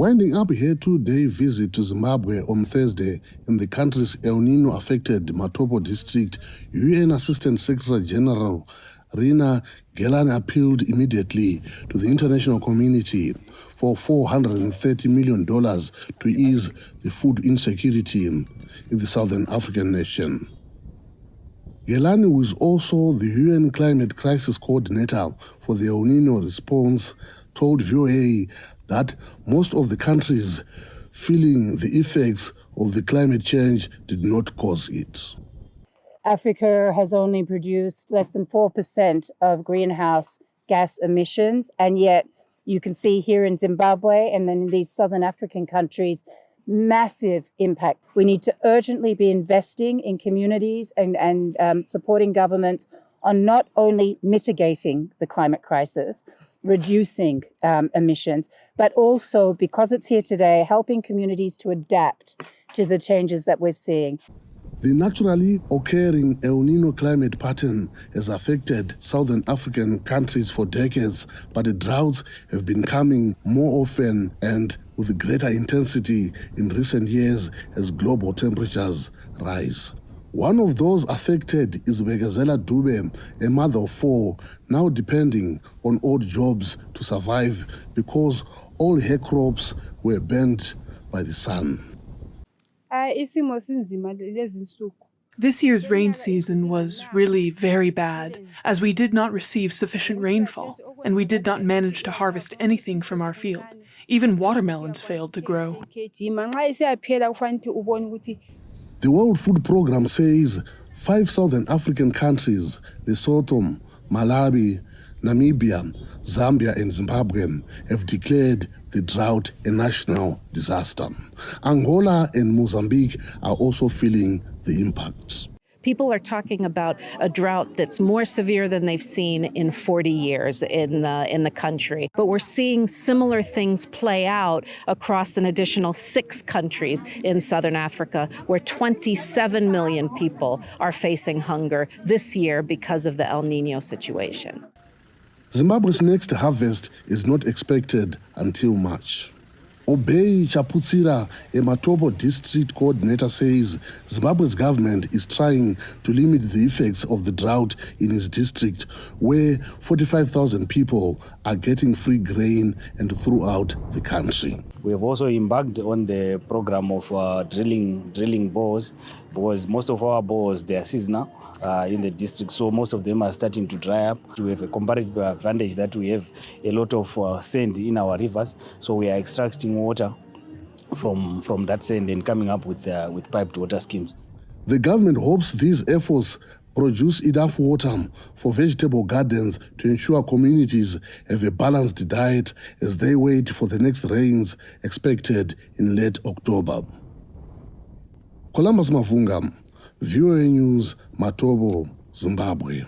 Winding up her two-day visit to Zimbabwe on Thursday in the country's El Nino-affected Matopo district, UN Assistant Secretary General Rina Gelani appealed immediately to the international community for $430 million to ease the food insecurity in the southern African nation. Gelani, who is also the UN Climate Crisis Coordinator for the El Nino response, told VOA that most of the countries feeling the effects of the climate change did not cause it. Africa has only produced less than 4% of greenhouse gas emissions, and yet you can see here in Zimbabwe and then in these southern African countries, massive impact. We need to urgently be investing in communities and supporting governments on not only mitigating the climate crisis, reducing emissions, but also, because it's here today, helping communities to adapt to the changes that we're seeing. The naturally occurring El Nino climate pattern has affected southern African countries for decades, but the droughts have been coming more often and with greater intensity in recent years as global temperatures rise. One of those affected is Bekezela Dube, a mother of four, now depending on odd jobs to survive because all her crops were burnt by the sun. This year's rain season was really very bad, as we did not receive sufficient rainfall, and we did not manage to harvest anything from our field. Even watermelons failed to grow. The World Food Programme says 5 southern African countries, Lesotho, Malawi, Namibia, Zambia and Zimbabwe, have declared the drought a national disaster. Angola and Mozambique are also feeling the impacts. People are talking about a drought that's more severe than they've seen in 40 years in the country. But we're seeing similar things play out across an additional 6 countries in southern Africa, where 27 million people are facing hunger this year because of the El Nino situation. Zimbabwe's next harvest is not expected until March. Obey Chaputsira, a Matopo district coordinator, says Zimbabwe's government is trying to limit the effects of the drought in his district, where 45,000 people are getting free grain and throughout the country. We have also embarked on the program of drilling bores, because most of our bores, they are seasonal in the district, so most of them are starting to dry up. We have a comparative advantage that we have a lot of sand in our rivers, so we are extracting water from that sand and coming up with piped water schemes. The government hopes these efforts produce enough water for vegetable gardens to ensure communities have a balanced diet as they wait for the next rains expected in late October. Columbus Mavunga, VOA News, Matopo, Zimbabwe.